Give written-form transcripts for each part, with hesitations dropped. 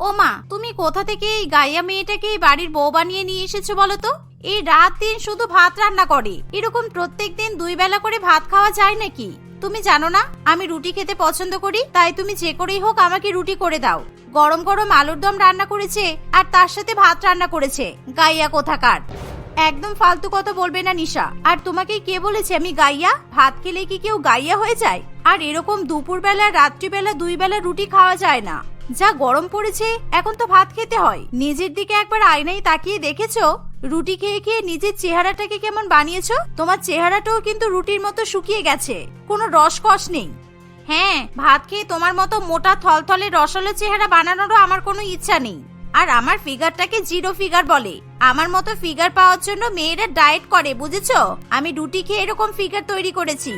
ও মা, তুমি কোথা থেকে এই গাইয়া মেয়েটাকে এই বাড়ির বউ বানিয়ে নিয়ে এসেছো বলো তো? এই রাত দিন শুধু ভাত রান্না করে, এরকম প্রত্যেকদিন 2 বেলা করে ভাত খাওয়া যায় নাকি? তুমি জানো না আমি রুটি খেতে পছন্দ করি, তাই তুমি যে করেই হোক আমাকে রুটি করে দাও। গরম গরম আলুর দম রান্না করেছে আর তার সাথে ভাত রান্না করেছে, গাইয়া কোথাকার। একদম ফালতু কথা বলবে না নিশা। আর তোমাকে কে বলেছে আমি গাইয়া? ভাত খেলে কি কেউ গাইয়া হয়ে যায়? আর এরকম দুপুরবেলা রাত্রিবেলা 2 বেলা রুটি খাওয়া যায় না। যা গরম পড়েছে এখন তো ভাত খেতে হয়। নিজের দিকে একবার আয়নায় তাকিয়ে দেখেছো? রুটি খেয়ে খেয়ে নিজের চেহারাটাকে কেমন বানিয়েছো? তোমার চেহারাটাও কিন্তু রুটির মতো শুকিয়ে গেছে, কোনো রসকস নেই। হ্যাঁ, ভাত খেয়ে তোমার মতো মোটা থলথলে রসালো চেহারা বানানোরও আমার কোনো ইচ্ছা নেই। আর আমার ফিগারটাকে 0 ফিগার বলে। আমার মতো ফিগার পাওয়ার জন্য মেয়েরা ডায়েট করে, বুঝেছো? আমি রুটি খেয়ে এরকম ফিগার তৈরি করেছি।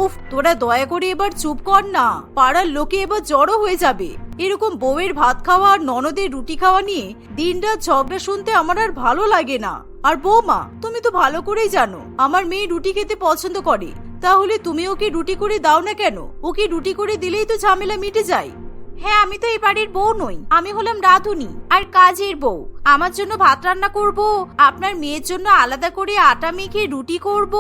উফ, তোরা দয়া করে এবার চুপ কর না, পাড়ার লোকে এবার জড়ো হয়ে যাবে। এরকম বউয়ের ভাত খাওয়া আর ননদের রুটি খাওয়া নিয়ে দিনরাত ঝগড়া শুনতে আমার আর ভালো লাগে না। আর বৌমা, তুমি তো ভালো করেই জানো আমার মেয়ে রুটি খেতে পছন্দ করে, তাহলে তুমি ওকে রুটি করে দাও না কেন? ওকে রুটি করে দিলেই তো ঝামেলা মিটে যায়। হ্যাঁ, আমি তো এই বাড়ির বউ নই, আমি হলাম রাঁধুনি আর কাজের বউ। আমার জন্য ভাত রান্না করব, আপনার মেয়ের জন্য আলাদা করে আটা মেখে রুটি করব।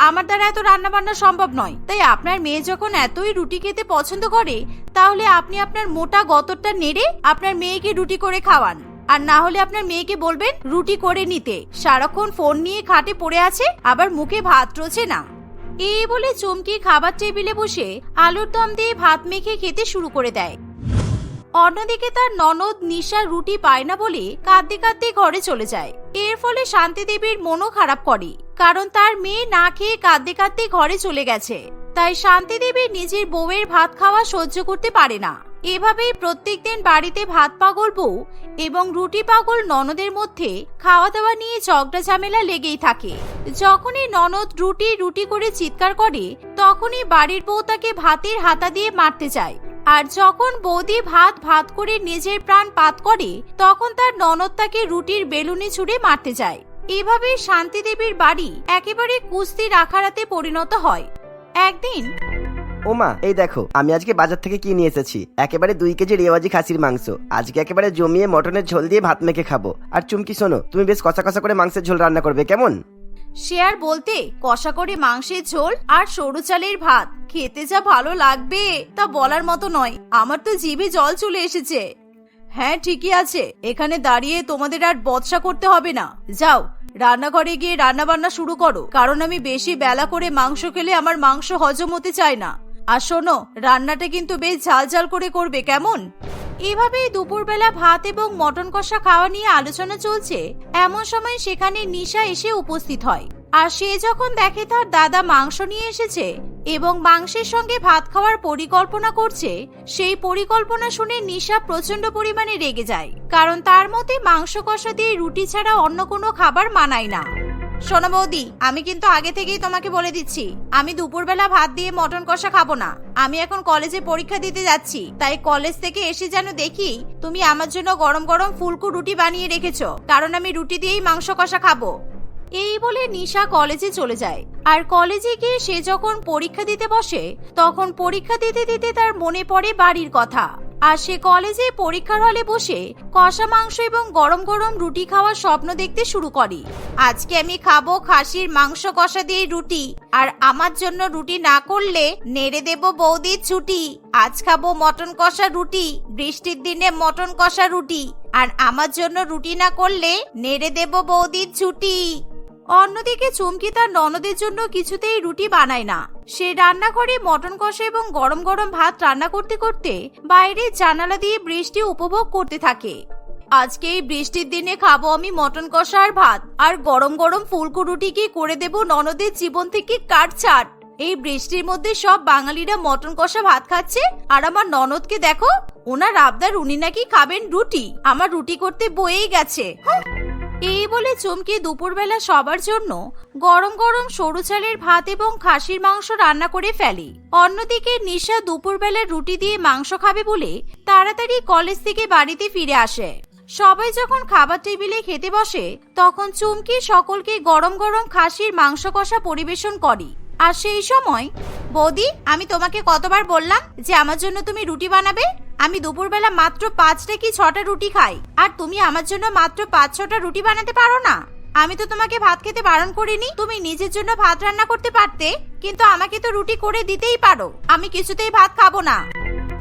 আমার দ্বারা এত রান্না বান্না সম্ভব নয়। তাই আপনার মেয়ে যখন এতই রুটি খেতে পছন্দ করে, তাহলে আপনি আপনার মোটা গতরটা নেড়ে আপনার মেয়েকে রুটি করে খাওয়ান। আর না হলে আপনার মেয়েকে বলবেন রুটি করে নিতে। সারাক্ষণ ফোন নিয়ে খাটে পড়ে আছে, আবার মুখে ভাত রোছে না। এই বলে চুমকি খাবার টেবিলে বসে আলুর দম দিয়ে ভাত মেখে খেতে শুরু করে দেয়। অন্যদিকে তার ননদ নিশা রুটি পায় না বলে কাঁদতে কাঁদতে ঘরে চলে যায়। এর ফলে শান্তি দেবীর মনও খারাপ করে, কারণ তার মেয়ে না খেয়ে কাঁদতে কাঁদতে ঘরে চলে গেছে। তাই শান্তি দেবী নিজের বউয়ের ভাত খাওয়া সহ্য করতে পারে না। এভাবেই প্রত্যেকদিন বাড়িতে ভাত পাগল বউ এবং রুটি পাগল ননদের মধ্যে খাওয়া দাওয়া নিয়ে ঝগড়া ঝামেলা লেগেই থাকে। যখনই ননদ রুটি রুটি করে চিৎকার করে, তখনই বাড়ির বউ তাকে ভাতের হাতা দিয়ে মারতে চায়। আর যখন বৌদি ভাত ভাত করে নিজের প্রাণ পাত করে, তখন তার ননদ তাকে রুটির বেলুনি ছুঁড়ে মারতে যায়। এভাবেই শান্তি দেবীর বাড়ি একেবারে কুস্তির আখাড়াতে পরিণত হয়। একদিন, ওমা, এই দেখো আমি আজকে বাজার থেকে কি নিয়ে এসেছি। একেবারে 2 কেজি রেওয়াজি খাসির মাংস। আজকে একেবারে জমিয়ে মটনের ঝোল দিয়ে ভাত মেখে খাবো। আর চুমকি শোনো, তুমি বেশ কষা কষা করে মাংসের ঝোল রান্না করবে, কেমন? সে আর বলতে, কষা করে মাংসের ঝোল আর সরু চালের ভাত খেতে যা ভালো লাগবে তা বলার মতো নয়। আমার তো জিভে জল চলে এসেছে। হ্যাঁ ঠিকই আছে, এখানে দাঁড়িয়ে তোমাদের আর বচসা করতে হবে না। যাও রান্নাঘরে গিয়ে রান্না বান্না শুরু করো, কারণ আমি বেশি বেলা করে মাংস খেলে আমার মাংস হজম হতে চায় না। আর শোনো, রান্নাটা কিন্তু বেশ ঝাল ঝাল করে করবে, কেমন? এভাবেই দুপুরবেলা ভাত এবং মটন কষা খাওয়া নিয়ে আলোচনা চলছে। এমন সময় সেখানে নিশা এসে উপস্থিত হয়। আর সে যখন দেখে তার দাদা মাংস নিয়ে এসেছে এবং মাংসের সঙ্গে ভাত খাওয়ার পরিকল্পনা করছে, সেই পরিকল্পনা শুনে নিশা প্রচন্ড পরিমাণে রেগে যায়, কারণ তার মতে মাংস কষা দিয়ে রুটি ছাড়া অন্য কোনো খাবার মানায় না। শোনো বৌদি, আমি কিন্তু আগে থেকেই তোমাকে বলে দিচ্ছি, আমি দুপুরবেলা ভাত দিয়ে মটন কষা খাবো না। আমি এখন কলেজে পরীক্ষা দিতে যাচ্ছি, তাই কলেজ থেকে এসে যেন দেখি তুমি আমার জন্য গরম গরম ফুলকো রুটি বানিয়ে রেখেছো, কারণ আমি রুটি দিয়েই মাংস কষা খাবো। এই বলে নিশা কলেজে চলে যায়। আর কলেজে গিয়ে সে যখন পরীক্ষা দিতে বসে, তখন পরীক্ষা দিতে দিতে তার মনে পড়ে বাড়ির কথা। আর সে কলেজে পরীক্ষার হলে বসে কষা মাংস এবং গরম গরম রুটি খাওয়ার স্বপ্ন দেখতে শুরু করে। আজকে আমি খাবো খাসির মাংস কষা দিয়ে রুটি, আর আমার জন্য রুটি না করলে নেড়ে দেব বৌদির ছুটি। আজ খাবো মটন কষা রুটি, বৃষ্টির দিনে মটন কষা রুটি, আর আমার জন্য রুটি না করলে নেড়ে দেব বৌদির ছুটি। অন্যদিকে চুমকি তার ননদের জন্য কিছুতেই রুটি বানায় না। সে রান্নাঘরে মটন কষা এবং গরম গরম ভাত রান্না করতে করতে বাইরে জানালা দিয়ে বৃষ্টি উপভোগ করতে থাকে। আজকে এই বৃষ্টির দিনে খাবো আমি মটন কষা আর ভাত, আর গরম গরম ফুলকো রুটি কি করে দেব ননদের জীবন থেকে কাটছাট। এই বৃষ্টির মধ্যে সব বাঙালিরা মটন কষা ভাত খাচ্ছে, আর আমার ননদকে দেখো, ওনার আবদার উনি নাকি খাবেন রুটি। আমার রুটি করতে বয়েই গেছে। এই বলে চুমকি দুপুরবেলা সবার জন্য গরম গরম সরু চালের ভাত এবং খাসির মাংস রান্না করে ফেলে। অন্যদিকে নিশা দুপুরবেলা রুটি দিয়ে মাংস খাবে বলে তাড়াতাড়ি কলেজ থেকে বাড়িতে ফিরে আসে। সবাই যখন খাবার টেবিলে খেতে বসে, তখন চুমকি সকলকে গরম গরম খাসির মাংস কষা পরিবেশন করে। আর সেই সময়, বৌদি, আমি তোমাকে কতবার বললাম যে আমার জন্য তুমি রুটি বানাবে? আমি দুপুরবেলা মাত্র 5টা কি 6টা রুটি খাই, আর তুমি আমার জন্য মাত্র 5-6টা রুটি বানাতে পারো না? আমি তো তোমাকে ভাত খেতে বারণ করিনি, তুমি নিজের জন্য ভাত রান্না করতে পারতে, কিন্তু আমাকে তো রুটি করে দিতেই পারো। আমি কিছুতেই ভাত খাবো না।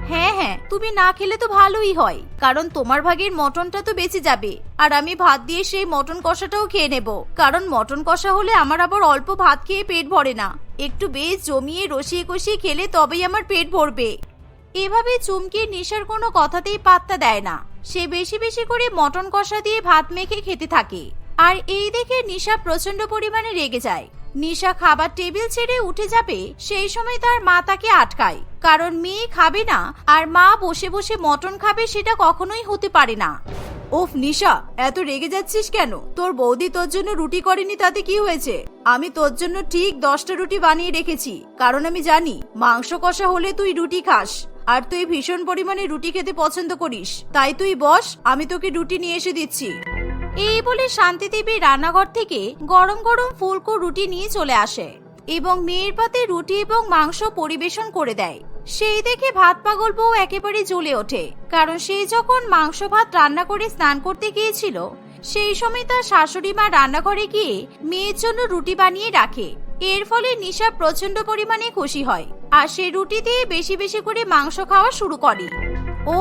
হ্যাঁ হ্যাঁ, তুমি না খেলে তো ভালোই হয়, কারণ তোমার ভাগের মটনটা তো বেঁচে যাবে, আর আমি ভাত দিয়ে সেই মটন কষাটাও খেয়ে নেব, কারণ মটন কষা হলে আমার আবার অল্প ভাত খেয়ে পেট ভরে না, একটু বেশ জমিয়ে রসিয়ে কষিয়ে খেলে তবেই আমার পেট ভরবে। এভাবে চুমকি নিশার কোনো কথাতেই পাত্তা দেয় না, সে বেশি বেশি করে মটন কষা দিয়ে ভাত মেখে খেতে থাকে। আর এই দেখে নিশা প্রচন্ড পরিমাণে রেগে যায়। নিশা খাবার টেবিল ছেড়ে উঠে যাবে, সেই সময় তার মা তাকে আটকায়, কারণ মেয়ে খাবে না আর মা বসে বসে মটন খাবে সেটা কখনোই হতে পারে না। ওফ নিশা, এত রেগে যাচ্ছিস কেন? তোর বৌদি তোর জন্য রুটি করেনি তাতে কি হয়েছে? আমি তোর জন্য ঠিক 10টা রুটি বানিয়ে রেখেছি, কারণ আমি জানি মাংস কষা হলে তুই রুটি খাস, আর তুই ভীষণ পরিমাণে রুটি খেতে পছন্দ করিস। তাই তুই বস, আমি তোকে রুটি নিয়ে এসে দিচ্ছি। এই বলে শান্তি দেবী রান্নাঘর থেকে গরম গরম ফুলকো রুটি নিয়ে চলে আসে এবং মেয়ের পাতে রুটি এবং মাংস পরিবেশন করে দেয়। সেই দেখে ভাত পাগল বউ একেবারে জ্বলে ওঠে, কারণ সে যখন মাংস ভাত রান্না করে স্নান করতে গিয়েছিল, সেই সময় তার শাশুড়ি মা রান্নাঘরে গিয়ে মেয়ের জন্য রুটি বানিয়ে রাখে। এর ফলে নিশা প্রচন্ড পরিমাণে খুশি হয়, আর সে রুটি দিয়ে বেশি বেশি করে মাংস খাওয়া শুরু করে। ও,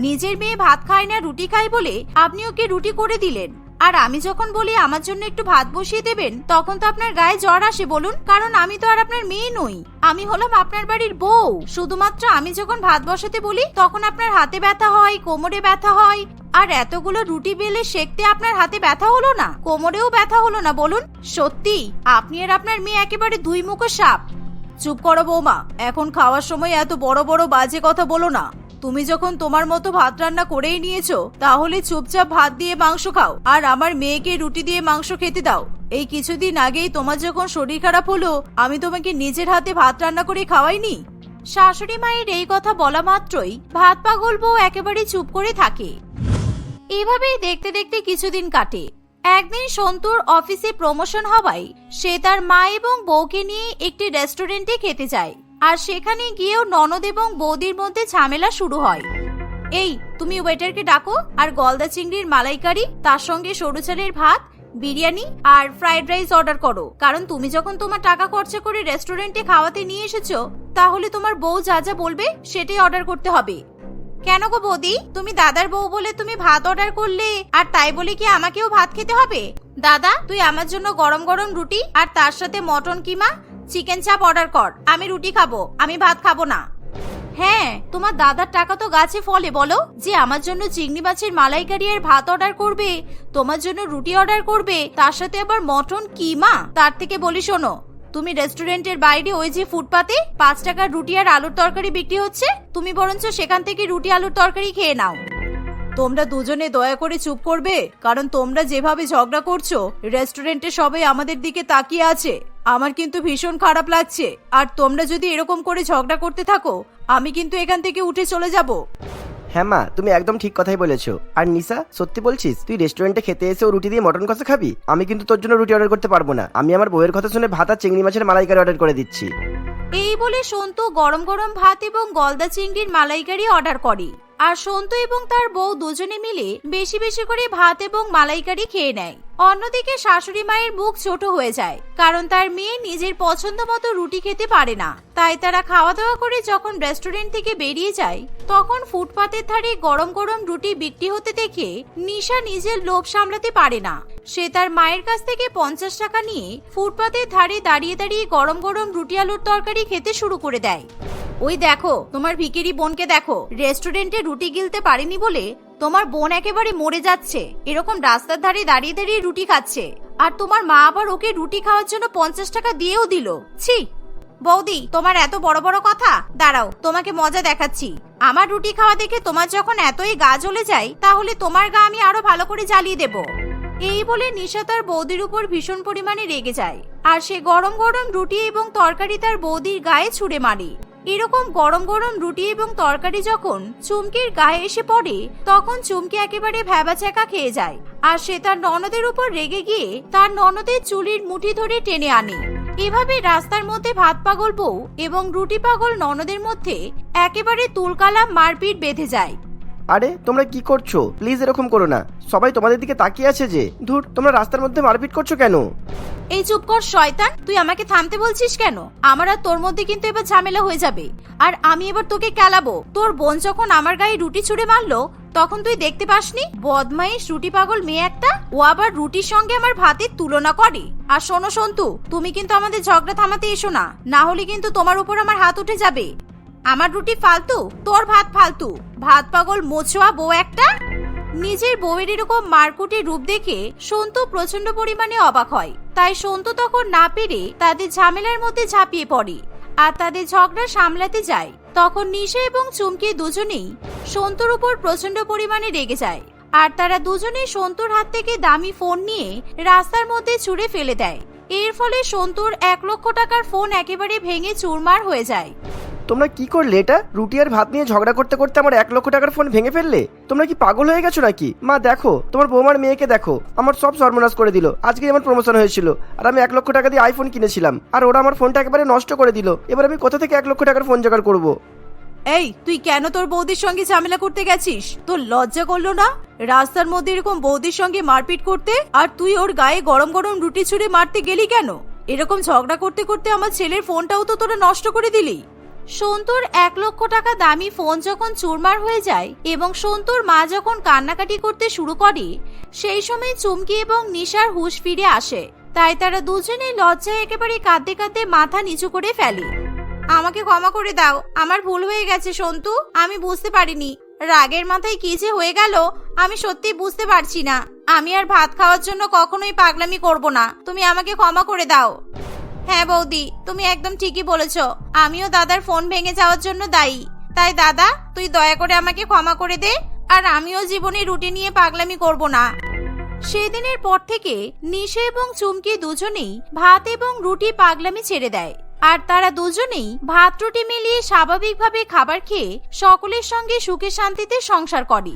নিজের মেয়ে ভাত খায় না রুটি খায় বলে আপনি ওকে রুটি করে দিলেন, আর আমি যখন বলি আমার জন্য একটু ভাত বসিয়ে দেবেন, তখন তো আপনার গায়ে জ্বর আসে বলুন, কারণ আমি তো আর আপনার মেয়ে নই, আমি হলাম আপনার বাড়ির বউ। শুধুমাত্র আমি যখন ভাত বসাতে বলি তখন আপনার হাতে ব্যথা হয়, কোমরে ব্যথা হয়, আর এতগুলো রুটি বেলে সেকতে আপনার হাতে ব্যথা হলো না, কোমরেও ব্যথা হলো না বলুন? সত্যি আপনি আর আপনার মেয়ে একেবারে দুই মুখো সাপ। চুপ করো বৌমা, এখন খাওয়ার সময় এত বড় বড় বাজে কথা বলো না। তুমি যখন তোমার মতো ভাত রান্না করেই নিয়েছো, তাহলে চুপচাপ ভাত দিয়ে মাংস খাও, আর আমার মেয়েকে রুটি দিয়ে মাংস খেতে দাও। এই কিছুদিন আগেই তোমার যখন শরীর খারাপ হলো, আমি তোমাকে নিজের হাতে ভাত রান্না করে খাওয়াইনি? শাশুড়ি মায়ের এই কথা বলা মাত্রই ভাত পাগল বউ একেবারে চুপ করে থাকে। এভাবেই দেখতে দেখতে কিছুদিন কাটে। একদিন সন্তুর অফিসে প্রমোশন হওয়ায় সে তার মা এবং বউকে নিয়ে একটি রেস্টুরেন্টে খেতে যায়, আর সেখানে গিয়েও ননদ এবং বৌদির মধ্যে ঝামেলা শুরু হয়। এই, তুমি ওয়েটারকে ডাকো আর গলদা চিংড়ির মালাইকারি, তার সঙ্গে সরু চালের ভাত, বিরিয়ানি আর ফ্রাইড রাইস অর্ডার করো, কারণ তুমি যখন তোমার টাকা খরচা করে রেস্টুরেন্টে খাওয়াতে নিয়ে এসেছো, তাহলে তোমার বউ যা যা বলবে সেটাই অর্ডার করতে হবে। কেন গো বৌদি, তুমি দাদার বউ বলে তুমি ভাত অর্ডার করলে, আর তাই বলে কি আমাকেও ভাত খেতে হবে? দাদা, তুই আমার জন্য গরম গরম রুটি আর তার সাথে মটন কিমা, চিকেন চাপ অর্ডার কর। আমি রুটি খাবো, আমি ভাত খাবো না। হ্যাঁ, তোমার দাদার টাকা তো গাছে ফলে, বলো যে আমার জন্য চিংড়ি মাছের মালাইকারি আর ভাত অর্ডার করবে, তোমার জন্য রুটি অর্ডার করবে, তার সাথে আবার মটন কিমা। তার থেকে বলি শোনো, তুমি রেস্টুরেন্টের বাইরে ওই যে ফুটপাতে 5 টাকার রুটি আর আলুর তরকারি বিক্রি হচ্ছে, তুমি বরঞ্চ সেখান থেকে রুটি আলুর তরকারি খেয়ে নাও। তোমরা দুজনে দয়া করে চুপ করবে, কারণ তোমরা যেভাবে ঝগড়া করছো, রেস্টুরেন্টে সবাই আমাদের দিকে তাকিয়ে আছে। আমার কিন্তু ভীষণ খারাপ লাগছে, আর তোমরা যদি এরকম করে ঝগড়া করতে থাকো, আমি কিন্তু এখান থেকে উঠে চলে যাব। হ্যাঁ মা, তুমি একদম ঠিক কথাই বলেছো। আর নিশা, সত্যি বলছিস তুই রেস্টুরেন্টে খেতে এসে রুটি দিয়ে মটন কষা খাবি? আমি কিন্তু তোর জন্য রুটি অর্ডার করতে পারবো না। আমি আমার বউয়ের কথা শুনে ভাত আর চিংড়ি মাছের মালাইকারি অর্ডার করে দিচ্ছি। এই বলে সন্তু গরম গরম ভাত এবং গলদা চিংড়ির মালাইকারি অর্ডার করে, আর সন্তু এবং তার বউ দুজনে মিলে বেশি বেশি করে ভাত এবং মালাইকারি খেয়ে নেয়। অন্যদিকে শাশুড়ি মায়ের মুখ ছোট হয়ে যায়, কারণ তার মেয়ে নিজের পছন্দ মতো রুটি খেতে পারে না। তাই তারা খাওয়া দাওয়া করে যখন রেস্টুরেন্ট থেকে বেরিয়ে যায়, তখন ফুটপাতের ধারে গরম গরম রুটি বিক্রি হতে দেখে নিশা নিজের লোভ সামলাতে পারে না। সে তার মায়ের কাছ থেকে 50 টাকা নিয়ে ফুটপাতের ধারে দাঁড়িয়ে দাঁড়িয়ে গরম গরম রুটি আলুর তরকারি খেতে শুরু করে দেয়। ওই দেখো, তোমার ভিকিরি বোনকে দেখো, রেস্টুরেন্টে রুটি গিলতে পারেনি বলে তোমার বোন একেবারে মরে যাচ্ছে, এরকম রাস্তার ধারে দাঁড়িয়ে দাঁড়িয়ে রুটি খাচ্ছে, আর তোমার মা আবার ওকে রুটি খাওয়ার জন্য 50 টাকা দিয়েও দিল। ছি! বৌদি, তোমার এত বড় বড় কথা, দাঁড়াও তোমাকে মজা দেখাচ্ছি। আমার রুটি খাওয়া দেখে তোমার যখন এতই গা জ্বলে যায়, তাহলে তোমার গা আমি আরো ভালো করে জ্বালিয়ে দেব। এই বলে নিশা তার বৌদির উপর ভীষণ পরিমাণে রেগে যায়, আর সে গরম গরম রুটি এবং তরকারি তার বৌদির গায়ে ছুঁড়ে মারে। এরকম গরম গরম রুটি এবং তরকারি যখন চুমকির গায়ে এসে পড়ে, তখন চুমকি একেবারে ভ্যাবাচ্যাকা খেয়ে যায়, আর সে তার ননদের উপর রেগে গিয়ে তার ননদের চুলের মুঠি ধরে টেনে আনে। এভাবে রাস্তার মধ্যে ভাত পাগল বউ এবং রুটি পাগল ননদের মধ্যে একেবারে তুলকালাম মারপিট বেঁধে যায়। আরে তোমরা কি করছো? প্লিজ এরকম করো না, সবাই তোমাদের দিকে তাকিয়ে আছে যে। ধুর, তোমরা রাস্তার মধ্যে মারপিট করছো কেন? এই চুপ কর শয়তান, তুই আমাকে থামতে বলছিস কেন? আমার আর তোর মধ্যে কিন্তু এবার ঝামেলা হয়ে যাবে, আর আমি এবার তোকে কেলাবো। তোর বোন যখন আমার গায়ে রুটি ছুঁড়ে মারলো তখন তুই দেখতে পাসনি? বদমাইশ রুটি পাগল মেয়ে একটা, ও আবার রুটির সঙ্গে আমার ভাতের তুলনা করে। আর শোনো সন্তু, তুমি কিন্তু আমাদের ঝগড়া থামাতে এসো না, না হলে কিন্তু তোমার উপর আমার হাত উঠে যাবে। আমার রুটি ফালতু, তোর ভাত ফালতু, ভাত পাগল মোছোয়া বউ একটা। নিজের বউয়ের এরকম মারকুটে রূপ দেখে সন্তু প্রচন্ড পরিমাণে অবাক হয়। তাই সন্তু তখন না পেরে তাদের ঝামেলার মধ্যে ঝাঁপিয়ে পড়ে আর তাদের ঝগড়া সামলাতে যায়। তখন নিশা এবং চুমকি দুজনেই সন্তুর উপর প্রচন্ড পরিমাণে রেগে যায়, আর তারা দুজনেই সন্তুর হাত থেকে দামি ফোন নিয়ে রাস্তার মধ্যে ছুঁড়ে ফেলে দেয়। এর ফলে সন্তুর 1 লক্ষ টাকার ফোন একেবারে ভেঙে চুরমার হয়ে যায়। তোমরা কি করলে এটা? রুটি আর ভাত নিয়ে ঝগড়া করতে করতে আমার 1 লক্ষ টাকার ফোন ভেঙে ফেললে? তোমরা কি পাগল হয়ে গেছো নাকি? মা দেখো, তোমার বৌমার মেয়েকে দেখো, আমার সব সর্বনাশ করে দিল। আজকে আমার প্রমোশন হয়েছিল আর আমি 1 লক্ষ টাকা দিয়ে আইফোন কিনেছিলাম, আর ওরা আমার ফোনটা একেবারে নষ্ট করে দিল। এবার আমি কোথা থেকে 1 লক্ষ টাকার ফোন জোগাড় করবো? এই, তুই কেন তোর বৌদির সঙ্গে ঝামেলা করতে গেছিস? তোর লজ্জা করলো না রাস্তার মধ্যে এরকম বৌদির সঙ্গে মারপিট করতে? আর তুই ওর গায়ে গরম গরম রুটি ছুঁড়ে মারতে গেলি কেন? এরকম ঝগড়া করতে করতে আমার ছেলের ফোনটাও তো তোরা নষ্ট করে দিলি। সন্তুর 1 লক্ষ টাকা দামি ফোন যখন চুরমার হয়ে যায় এবং সন্তুর মা যখন কান্নাকাটি করতে শুরু করে, সেই সময় চুমকি এবং নিশার হুঁশ ফিরে আসে। তাই তারা দুজনে লজ্জায় একেবারে কাঁদতে কাঁদতে মাথা নিচু করে ফেলে। আমাকে ক্ষমা করে দাও, আমার ভুল হয়ে গেছে সন্তু, আমি বুঝতে পারিনি। রাগের মাথায় কি যে হয়ে গেল আমি সত্যি বুঝতে পারছি না। আমি আর ভাত খাওয়ার জন্য কখনোই পাগলামি করব না, তুমি আমাকে ক্ষমা করে দাও। হ্যাঁ বৌদি, তুমি একদম ঠিকই বলেছ, আমিও দাদার ফোন ভেঙে যাওয়ার জন্য দায়ী। তাই দাদা, তুই দয়া করে আমাকে ক্ষমা করে দে, আর আমিও জীবনে রুটি নিয়ে পাগলামি করব না। সেদিনের পর থেকে নিশা এবং চুমকি দুজনেই ভাত এবং রুটি পাগলামি ছেড়ে দেয়, আর তারা দুজনেই ভাত রুটি মিলিয়ে স্বাভাবিকভাবে খাবার খেয়ে সকলের সঙ্গে সুখে শান্তিতে সংসার করে।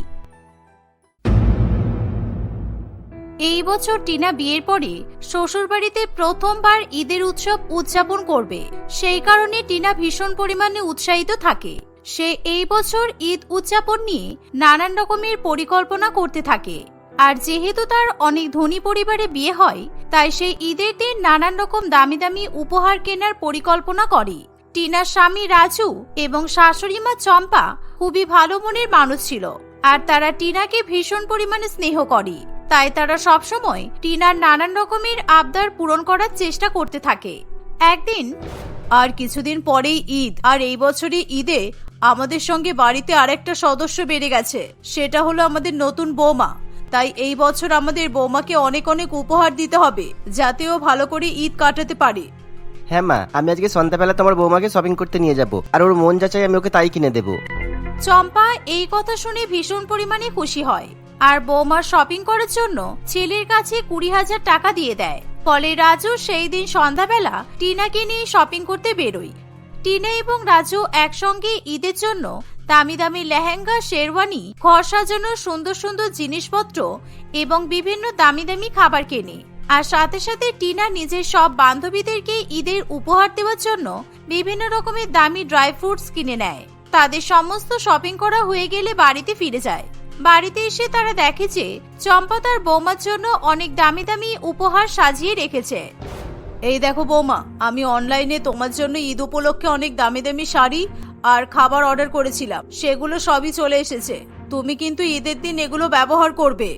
এই বছর টিনা বিয়ের পরে শ্বশুরবাড়িতে প্রথমবার ঈদের উৎসব উদযাপন করবে। সেই কারণে টিনা ভীষণ পরিমাণে উৎসাহিত থাকে। সে এই বছর ঈদ উদযাপন নিয়ে নানান রকমের পরিকল্পনা করতে থাকে। আর যেহেতু তার অনেক ধনী পরিবারে বিয়ে হয়, তাই সে ঈদের দিন নানান রকম দামি দামি উপহার কেনার পরিকল্পনা করে। টিনার স্বামী রাজু এবং শাশুড়ি মা চম্পা খুবই ভালো মনের মানুষ ছিল, আর তারা টিনাকে ভীষণ পরিমাণে স্নেহ করে। তাই তারা সবসময় টিনার নানান রকমের আবদার পূরণ করার চেষ্টা করতে থাকে। একদিন, আর কিছুদিন পরেই ঈদ, আর এই বছরই ঈদে আমাদের সঙ্গে বাড়িতে আরেকটা সদস্য বেড়ে গেছে, সেটা হলো আমাদের নতুন বৌমা। তাই এই বছর আমাদের বৌমাকে অনেক অনেক উপহার দিতে হবে, যাতে ও ভালো করে ঈদ কাটাতে পারে। হ্যাঁ মা, আমি আজকে সন্ধ্যাবেলা তোমার বৌমাকে শপিং করতে নিয়ে যাব, আর ওর মন যা চাই আমি ওকে তাই কিনে দেবো। চম্পা এই কথা শুনে ভীষণ পরিমাণে খুশি হয়, আর বৌমার শপিং করার জন্য ছেলের কাছে 20,000 টাকা দিয়ে দেয়। ফলে রাজু সেই দিন সন্ধ্যাবেলা টিনাকে নিয়ে শপিং করতে বেরোয়। টিনা এবং রাজু একসঙ্গে ঈদের জন্য দামি দামি লেহেঙ্গা, শেরওয়ানি, ঘর সাজানোর সুন্দর সুন্দর জিনিসপত্র এবং বিভিন্ন দামি দামি খাবার কেনে। আর সাথে সাথে টিনা নিজের সব বান্ধবীদেরকে ঈদের উপহার দেওয়ার জন্য বিভিন্ন রকমের দামি ড্রাই ফ্রুটস কিনে নেয়। তাদের সমস্ত শপিং করা হয়ে গেলে বাড়িতে ফিরে যায়। বাড়িতে এসে তারা দেখে যে চম্পা তার বৌমার জন্য অনেক দামি দামি উপহার সাজিয়ে রেখেছে। এই দেখো বৌমা, আমি অনলাইনে তোমার জন্য ঈদ উপলক্ষে অনেক দামি দামি শাড়ি আর খাবার অর্ডার করেছিলাম, সেগুলো সবই চলে এসেছে। তুমি কিন্তু ঈদের দিন এগুলো ব্যবহার করবে।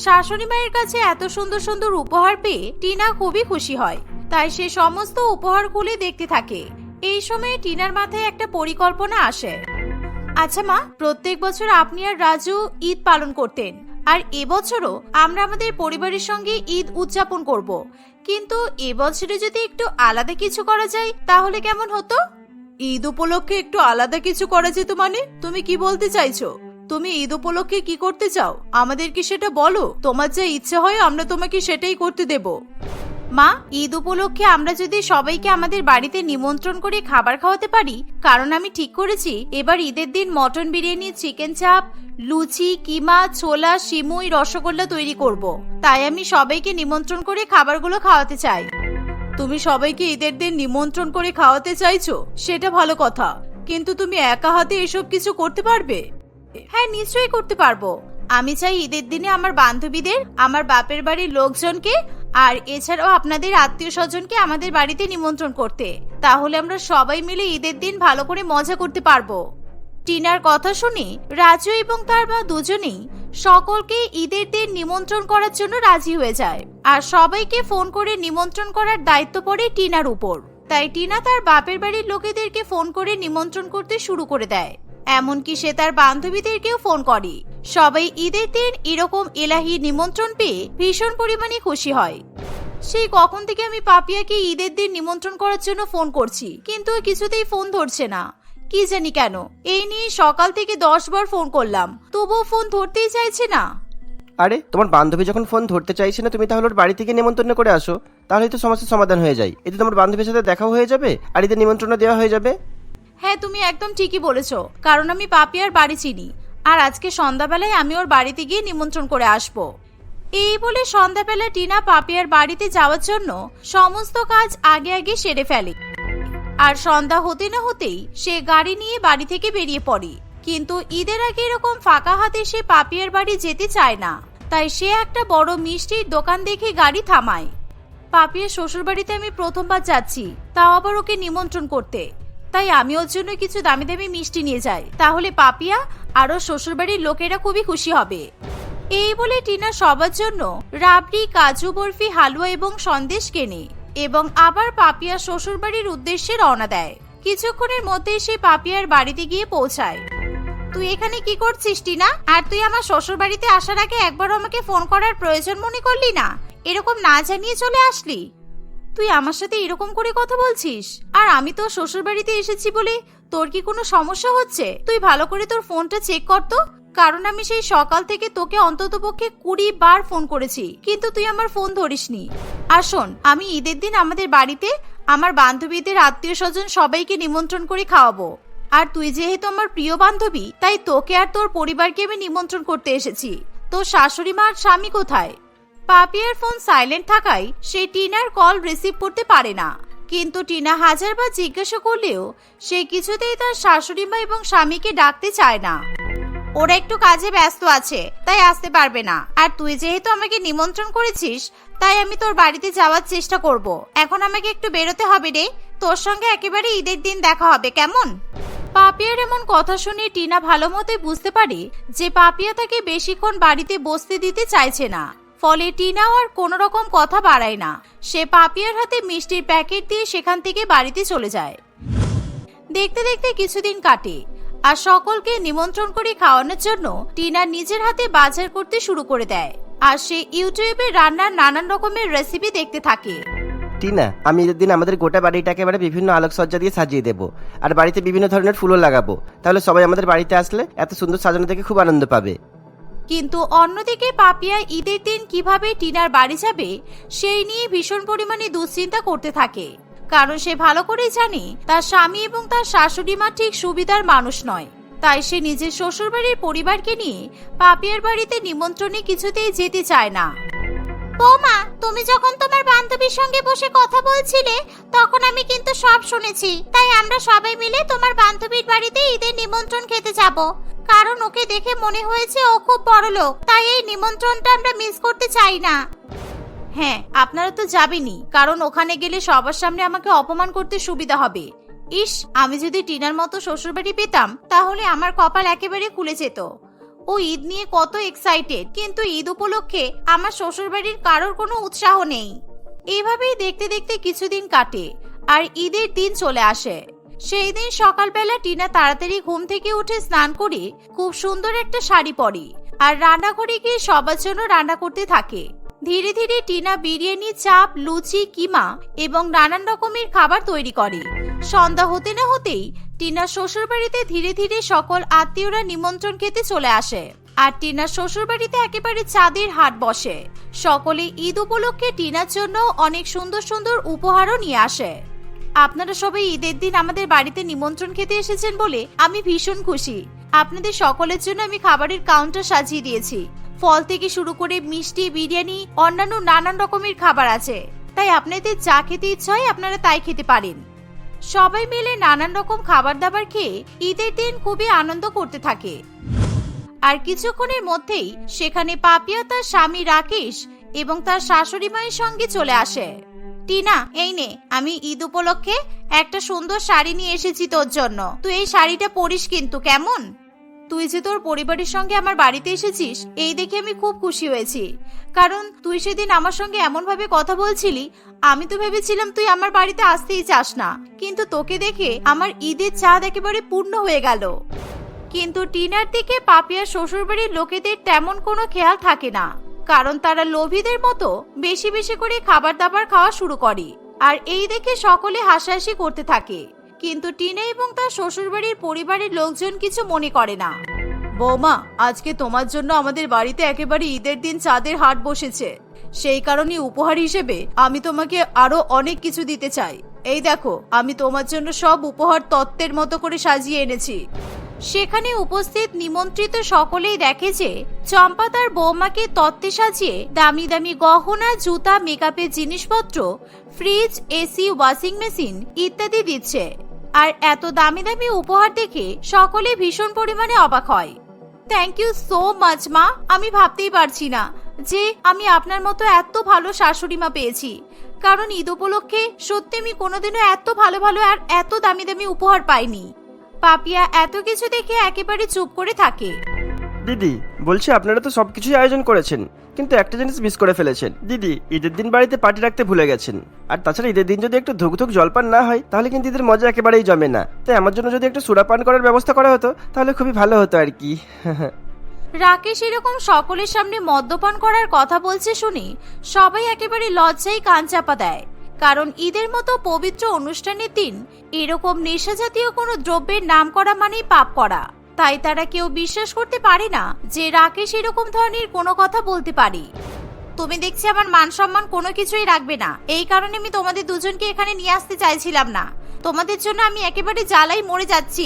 শাশুড়ি মায়ের কাছে এত সুন্দর সুন্দর উপহার পেয়ে টিনা খুবই খুশি হয়। তাই সে সমস্ত উপহার খুলে দেখতে থাকে। এই সময় টিনার মাথায় একটা পরিকল্পনা আসে। আচ্ছা মা, প্রত্যেক বছর আপনি আর রাজু ঈদ পালন করতেন, আর এবছরও আমরা আমাদের পরিবারের সঙ্গে ঈদ উদযাপন করব, কিন্তু এবছরে যদি একটু আলাদা কিছু করা যায় তাহলে কেমন হতো? ঈদ উপলক্ষে একটু আলাদা কিছু করা যেত মানে? তুমি কি বলতে চাইছো? তুমি ঈদ উপলক্ষে কি করতে চাও আমাদেরকে সেটা বলো। তোমার যা ইচ্ছে হয় আমরা তোমাকে সেটাই করতে দেব। মা, ঈদ উপলক্ষে আমরা যদি সবাইকে আমাদের বাড়িতে নিমন্ত্রণ করে খাবার খাওয়াতে পারি, কারণ আমি ঠিক করেছি এবার ঈদের দিন মটন বিরিয়ানি, চিকেন চাপ, লুচি, কিমা, ছোলা, সিমুই, রসগোল্লা তৈরি করব। তাই আমি সবাইকে নিমন্ত্রণ করে খাবারগুলো খাওয়াতে চাই। তুমি সবাইকে ঈদের দিন নিমন্ত্রণ করে খাওয়াতে চাইছো, সেটা ভালো কথা, কিন্তু তুমি একা হাতে এসব কিছু করতে পারবে? হ্যাঁ, নিশ্চয়ই করতে পারবো। আমি চাই ঈদের দিনে আমার বান্ধবীদের, আমার বাপের বাড়ির লোকজনকে আর এছাড়াও আপনাদের আত্মীয় স্বজনকে আমাদের বাড়িতে নিমন্ত্রণ করতে। তাহলে আমরা সবাই মিলে ঈদের দিন ভালো করে মজা করতে পারবো। টিনার কথা শুনে রাজু এবং তার মা দুজনেই সকলকে ঈদের দিন নিমন্ত্রণ করার জন্য রাজি হয়ে যায়, আর সবাইকে ফোন করে নিমন্ত্রণ করার দায়িত্ব পড়ে টিনার উপর। তাই টিনা তার বাপের বাড়ির লোকেদেরকে ফোন করে নিমন্ত্রণ করতে শুরু করে দেয়। এমনকি সে তার বান্ধবীদেরকেও ফোন করে। সবাই ঈদের দিন এরকম এলাহি নিমন্ত্রণ পেয়ে ভীষণ পরিমাণে খুশি হয়। সেই কখন থেকে আমি পাপিয়াকে ঈদের দিন নিমন্ত্রণ করার জন্য ফোন করছি, কিন্তু ও কিছুতেই ফোন ধরছে না। কি জানি কেন, এই নিয়ে সকাল থেকে 10 বার ফোন করলাম, তবুও ফোন ধরতেই চাইছে না। আরে তোমার বান্ধবী যখন ফোন ধরতে চাইছে না, তুমি তাহলে ওর বাড়ি থেকে নিমন্ত্রণ করে আসো, তাহলে তো সমস্যার সমাধান হয়ে যায়। এতে তোমার বান্ধবীর সাথে দেখাও হয়ে যাবে আর ঈদের নিমন্ত্রণ দেওয়া হয়ে যাবে। হ্যাঁ, তুমি একদম ঠিকই বলেছো, কারণ আমি পাপিয়ার বাড়ি চিনি, আর আজকে সন্ধ্যাবেলায় আমি ওর বাড়িতে গিয়ে নিমন্ত্রণ করে আসবো। এই বলে সন্ধ্যাবেলা টিনা পাপিয়ার বাড়িতে যাওয়ার জন্য সমস্ত কাজ আগে আগে সেরে ফেলে। আর সন্ধ্যা হতে না হতেই সে গাড়ি নিয়ে বাড়ি থেকে বেরিয়ে পড়ে। কিন্তু ঈদের আগে এরকম ফাঁকা হাতে সে পাপিয়ার বাড়ি যেতে চায় না, তাই সে একটা বড় মিষ্টির দোকান দেখে গাড়ি থামায়। পাপিয়ার শ্বশুর বাড়িতে আমি প্রথমবার যাচ্ছি, তাও আবার ওকে নিমন্ত্রণ করতে, তাই আমি ওর জন্য কিছু দামি দামি মিষ্টি নিয়ে যাই, তাহলে পাপিয়া আর ওর শ্বশুর বাড়ির লোকেরা খুবই খুশি হবে। এই বলে টিনা সবার জন্য রাবড়ি, কাজু বরফি, হালুয়া এবং সন্দেশ কেনে এবং আবার পাপিয়ার শ্বশুর বাড়ির উদ্দেশ্যে রওনা দেয়। কিছুক্ষণের মধ্যেই সে পাপিয়ার বাড়িতে গিয়ে পৌঁছায়। তুই এখানে কি করছিস টিনা? আর তুই আমার শ্বশুর বাড়িতে আসার আগে একবার আমাকে ফোন করার প্রয়োজন মনে করলি না? এরকম না জানিয়ে চলে আসলি। তুই আমার সাথে এরকম করে কথা বলছিস, আর আমি তো শ্বশুর বাড়িতে এসেছি বলে তোর কি কোনো সমস্যা হচ্ছে? তুই ভালো করে তোর ফোনটা চেক কর তো, কারণ আমি সেই সকাল থেকে তোকে অন্ততপক্ষে 20 বার ফোন করেছি, কিন্তু তুই আমার ফোন ধরিসনি। আর শোন, আমি ঈদের দিন আমাদের বাড়িতে আমার বান্ধবীদের, আত্মীয় স্বজন সবাইকে নিমন্ত্রণ করে খাওয়াবো। আর তুই যেহেতু আমার প্রিয় বান্ধবী, তাই তোকে আর তোর পরিবারকে আমি নিমন্ত্রণ করতে এসেছি। তোর শাশুড়ি মা আর স্বামী কোথায়? পাপিয়ার ফোন সাইলেন্ট থাকায় সে টিনার কল রিসিভ করতে পারে না, কিন্তু টিনা হাজারবার জিজ্ঞাসা করলেও সে কিছুতেই তার শাশুড়ি মা এবং স্বামীকে ডাকতে চায় না। ওরা একটু কাজে ব্যস্ত আছে, তাই আসতে পারবে না। আর তুই যেহেতু আমাকে নিমন্ত্রণ করেছিস, তাই আমি তোর বাড়িতে যাওয়ার চেষ্টা করব। এখন আমাকে একটু বেরোতে হবে রে, তোর সঙ্গে একেবারে ঈদের দিন দেখা হবে, কেমন? পাপিয়ার এমন কথা শুনে টিনা ভালো মতোই বুঝতে পারে যে পাপিয়া তাকে বেশিক্ষণ বাড়িতে বসতে দিতে চাইছে না। ফলে টিনাও আর কোনো রকম কথা বাড়ায় না। সে পাপিয়ার হাতে মিষ্টির প্যাকেট দিয়ে সেখান থেকে বাড়িতে চলে যায়। দেখতে দেখতে কিছুদিন কাটে, আর সকলকে নিমন্ত্রণ করে খাওয়ানোর জন্য টিনা নিজের হাতে বাজার করতে শুরু করে দেয়। আর সে ইউটিউবে রান্নার নানান রকমের রেসিপি দেখতে থাকে। টিনা, আমি ঈদের দিন আমাদের গোটা বাড়িটাকে এবারে বিভিন্ন আলোকসজ্জা দিয়ে সাজিয়ে দেবো, আর বাড়িতে বিভিন্ন ধরনের ফুলও লাগাবো, তাহলে সবাই আমাদের বাড়িতে আসলে এত সুন্দর সাজানো দেখে খুব আনন্দ পাবে। কিন্তু অন্যদিকে পাপিয়া ঈদের দিন কিভাবে টিনার বাড়ি যাবে সেই নিয়ে ভীষণ পরিমাণে দুশ্চিন্তা করতে থাকে, কারণ সে ভালো করেই জানে তার স্বামী এবং তার শাশুড়ি মা ঠিক সুবিধার মানুষ নয়। তাই সে নিজের শ্বশুরবাড়ির পরিবারকে নিয়ে পাপিয়ার বাড়িতে নিমন্ত্রণে কিছুতেই যেতে চায় না। বৌমা, তুমি যখন তোমার বান্ধবীর সঙ্গে বসে কথা বলছিলে, তখন আমি কিন্তু সব শুনেছি। তাই আমরা সবাই মিলে তোমার বান্ধবীর বাড়িতে ঈদের নিমন্ত্রণ খেতে যাব, কারণ ওকে দেখে মনে হয়েছে ও খুব বড় লোক। তাই এই নিমন্ত্রণটা আমরা মিস করতে চাই না। হ্যাঁ, আপনারা তো যাবেনই, কারণ ওখানে গেলে সবার সামনে আমাকে অপমান করতে সুবিধা হবে। ইস, আমি যদি টিনার মতো শ্বশুরবাড়ি পেতাম, তাহলে আমার কপাল একেবারে খুলে যেত। ও ঈদ নিয়ে কত এক্সাইটেড, কিন্তু ঈদ উপলক্ষে আমার শ্বশুরবাড়ির কারোর কোনো উৎসাহ নেই। এইভাবেই দেখতে দেখতে কিছুদিন কাটে, আর ঈদের দিন চলে আসে। সেই দিন সকালবেলা টিনা তাড়াতাড়ি ঘুম থেকে উঠে স্নান করে খুব সুন্দর একটা শাড়ি পরে, আর রান্নাঘরে গিয়ে সবার জন্য রান্না করতে থাকে। ধীরে ধীরে টিনা বিরিয়ানি, চাপ, লুচি, কিমা এবং নানান রকমের খাবার তৈরি করে। সন্ধ্যা হতে না হতেই টিনা শ্বশুর বাড়িতে ধীরে ধীরে সকল আত্মীয়রা নিমন্ত্রণ খেতে চলে আসে, আর টিনার শ্বশুর বাড়িতে একেবারে চাঁদের হাট বসে। সকলে ঈদ উপলক্ষে টিনার জন্য অনেক সুন্দর সুন্দর উপহারও নিয়ে আসে। আপনারা সবাই ঈদের দিন আমাদের বাড়িতে নিমন্ত্রণ খেতে এসেছেন বলে আমি ভীষণ খুশি। আপনাদের সকলের জন্য আমি খাবারের কাউন্টার সাজিয়ে দিয়েছি। ফল থেকে শুরু করে মিষ্টি, বিরিয়ানি, অন্যান্য নানান রকমের খাবার আছে। তাই আপনাদের যা খেতে ইচ্ছা হয় আপনারা তাই খেতে পারেন। সবাই মিলে নানান রকম খাবার দাবার খেয়ে ঈদের দিন খুবই আনন্দ করতে থাকে। আর কিছুক্ষণের মধ্যেই সেখানে পাপিয়া তার স্বামী রাকেশ এবং তার শাশুড়ি মায়ের সঙ্গে চলে আসে। টিনা, এই নে, আমি ঈদ উপলক্ষে একটা সুন্দর শাড়ি নিয়ে এসেছি তোর জন্য। তুই এই শাড়িটা পরিস কিন্তু, কেমন? তুই যে তোর পরিবারের সঙ্গে আমার বাড়িতে এসেছিস এই দেখে আমি খুব খুশি হয়েছি। কারণ তুই সেদিন আমার সঙ্গে এমন ভাবে কথা বলছিলি, আমি তো ভেবেছিলাম তুই আমার বাড়িতে আসতেই চাস না, কিন্তু তোকে দেখে আমার ঈদের চাঁদ একেবারে পূর্ণ হয়ে গেল। কিন্তু টিনার দিকে পাপিয়ার শ্বশুরবাড়ির লোকেদের তেমন কোনো খেয়াল থাকে না, কারণ তারা লোভীদের মতো বেশি বেশি করে খাবার দাবার খাওয়া শুরু করে। আর এই দেখে সকলে হাসাহাসি করতে থাকে, কিন্তু টিনা এবং তার শ্বশুরবাড়ির পরিবারের লোকজন কিছু মনে করে না। বৌমা, আজকে তোমার জন্য আমাদের বাড়িতে একেবারে ঈদের দিন চাঁদের হাট বসেছে, সেই কারণে উপহার হিসেবে আমি তোমাকে আরো অনেক কিছু দিতে চাই। এই দেখো, আমি তোমার জন্য সব উপহার তত্ত্বের মতো করে সাজিয়ে এনেছি। সেখানে উপস্থিত নিমন্ত্রিত সকলেই দেখে যে চম্পা তার বৌমাকে তত্ত্বে সাজিয়ে দামি দামি গহনা, জুতা, মেকআপের জিনিসপত্র, ফ্রিজ, এসি, ওয়াশিং মেশিন ইত্যাদি দিচ্ছে। আর এত দামি দামি উপহার দেখে সকলে ভীষণ পরিমাণে অবাক হয়। থ্যাংক ইউ সো মাচ মা, আমি ভাবতেই পারছি না যে আমি আপনার মতো এত ভালো শাশুড়ি মা পেয়েছি। কারণ ঈদ উপলক্ষে সত্যি আমি কোনোদিনও এত ভালো ভালো আর এত দামি দামি উপহার পাইনি। পাপিয়া এত কিছু দেখে একেবারে চুপ করে থাকে। দিদি, বলছি আপনারা তো সবকিছুই আয়োজন করেছেন, কিন্তু একটা জিনিস মিস করে ফেলেছেন। দিদি, ঈদের দিন বাড়িতে পার্টি রাখতে ভুলে গেছেন। আর তাছাড়া ঈদের দিন যদি একটু ধুকধুক জলপান না হয় তাহলে কিন্তু ঈদের মজা একেবারেই জমে না। তাই আমার জন্য যদি একটু সুরাপান করার ব্যবস্থা করা হতো তাহলে খুবই ভালো হতো আর কি। রাকেশ এরকম সকলের সামনে মদ্যপান করার কথা বলছে শুনে সবাই একেবারে লজ্জায় কান চাপা দেয়। কারণ ঈদের মতো পবিত্র অনুষ্ঠানের দিন এরকম নেশা জাতীয় কোনো দ্রব্যের নাম করা মানেই পাপ করা। তাই তারা কেউ বিশ্বাস করতে পারে না যে রাকেশ এরকম ধরনের কোনো কথা বলতে পারে। তুমি দেখছি আমার মান সম্মান কোনো কিছুই রাখবে না, এই কারণে আমি তোমাদের দুজনকে এখানে নিয়ে আসতে চাইছিলাম না। তোমাদের জন্য আমি একেবারে জ্বালাই মরে যাচ্ছি।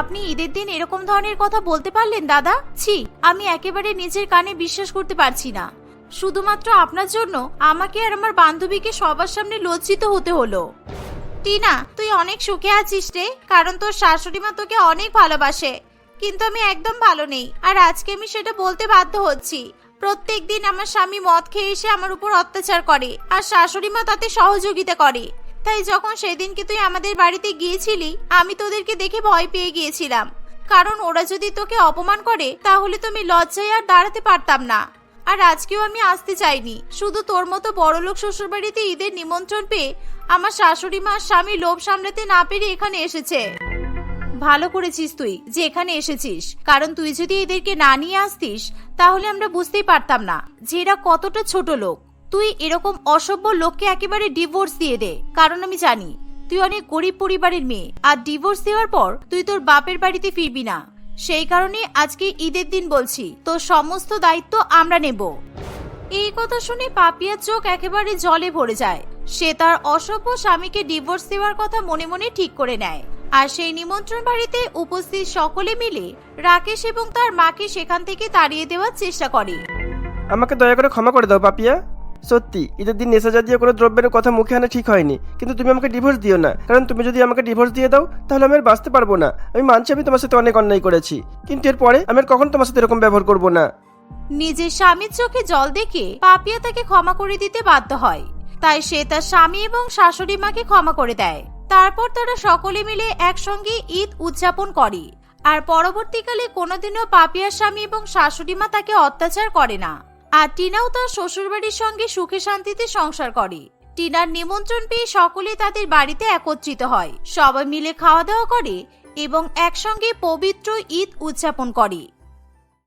আপনি ঈদের দিন এরকম ধরনের কথা বলতে পারলেন দাদা? ছি, আমি একেবারে নিজের কানে বিশ্বাস করতে পারছি না। শুধুমাত্র আপনার জন্য আমাকে আর আমার বান্ধবীকে সবার সামনে লজ্জিত হতে হলো। টিনা, তুই অনেক সুখে আছিস রে, কারণ তোর শাশুড়ি মা তোকে অনেক ভালোবাসে। কিন্তু আমি একদম ভালো নেই, আর আজকে আমি সেটা বলতে বাধ্য হচ্ছি। প্রত্যেকদিন আমার স্বামী মদ খেয়ে এসে আমার উপর অত্যাচার করে, আর শাশুড়ি মা তাতে সহযোগিতা করে। তাই যখন সেদিনকে তুই আমাদের বাড়িতে গিয়েছিলি আমি তোদেরকে দেখে ভয় পেয়ে গিয়েছিলাম, কারণ ওরা যদি তোকে অপমান করে তাহলে তুমি লজ্জায় আর দাঁড়াতে পারতাম না। আর আজকেও আমি আসতে চাইনি, শুধু তোর মতো বড়লোক শ্বশুরবাড়িতে ঈদের নিমন্ত্রণ পেয়ে আমার শাশুড়ি মা স্বামী লোভ সামলাতে না পেরে এখানে এসেছে। ভালো করেছিস তুই যে এখানে এসেছিস, কারণ তুই যদি এদেরকে না নিয়ে আসতিস তাহলে আমরা বুঝতেই পারতাম না যে এরা কতটা ছোট লোক। তুই এরকম অসভ্য লোককে একেবারে ডিভোর্স দিয়ে দে, কারণ আমি জানি তুই অনেক গরিব পরিবারের মেয়ে, আর ডিভোর্স দেওয়ার পর তুই তোর বাপের বাড়িতে ফিরবি না। সেই কারণে আজকে ঈদের দিন বলছি তোর সমস্ত দায়িত্ব আমরা নেব। এই কথা শুনে পাপিয়ার চোখ একেবারে জলে ভরে যায়। সে তার অসভ্য স্বামীকে ডিভোর্স দেওয়ার কথা মনে মনে ঠিক করে নেয়। আর সেই নিমন্ত্রণ বাড়িতে উপস্থিত সকলে মিলে রাকেশ এবং তার মাকে সেখান থেকে তাড়িয়ে দেওয়ার চেষ্টা করে। আমাকে দয়া করে ক্ষমা করে দাও পাপিয়া। সত্যি ঈদের দিন নেশা জাতীয় কোনো দ্রব্যের কথা মুখে আনা ঠিক হয়নি, কিন্তু তুমি আমাকে ডিভোর্স দিও না। কারণ তুমি যদি আমাকে ডিভোর্স দিয়ে দাও তাহলে আমি আর বাঁচতে পারবো না। আমি মানছি আমি তোমার সাথে অনেক অন্যায় করেছি, কিন্তু এরপরে আমি আর কখনো তোমার সাথে এরকম ব্যবহার করবো না। নিজের স্বামীর চোখে জল দেখে পাপিয়া তাকে ক্ষমা করে দিতে বাধ্য হয়। তাই সে তার স্বামী এবং শাশুড়ি মাকে ক্ষমা করে দেয়। তারপর তারা সকলে মিলে একসঙ্গে ঈদ উদযাপন করে। আর পরবর্তীকালে কোনোদিনও পাপিয়ার স্বামী এবং শাশুড়ি মা তাকে অত্যাচার করে না। আর টিনাও তার শ্বশুরবাড়ির সঙ্গে সুখে শান্তিতে সংসার করে। টিনার নিমন্ত্রণ পেয়ে সকলে তাদের বাড়িতে একত্রিত হয়, সবাই মিলে খাওয়া দাওয়া করে এবং একসঙ্গে পবিত্র ঈদ উদযাপন করে।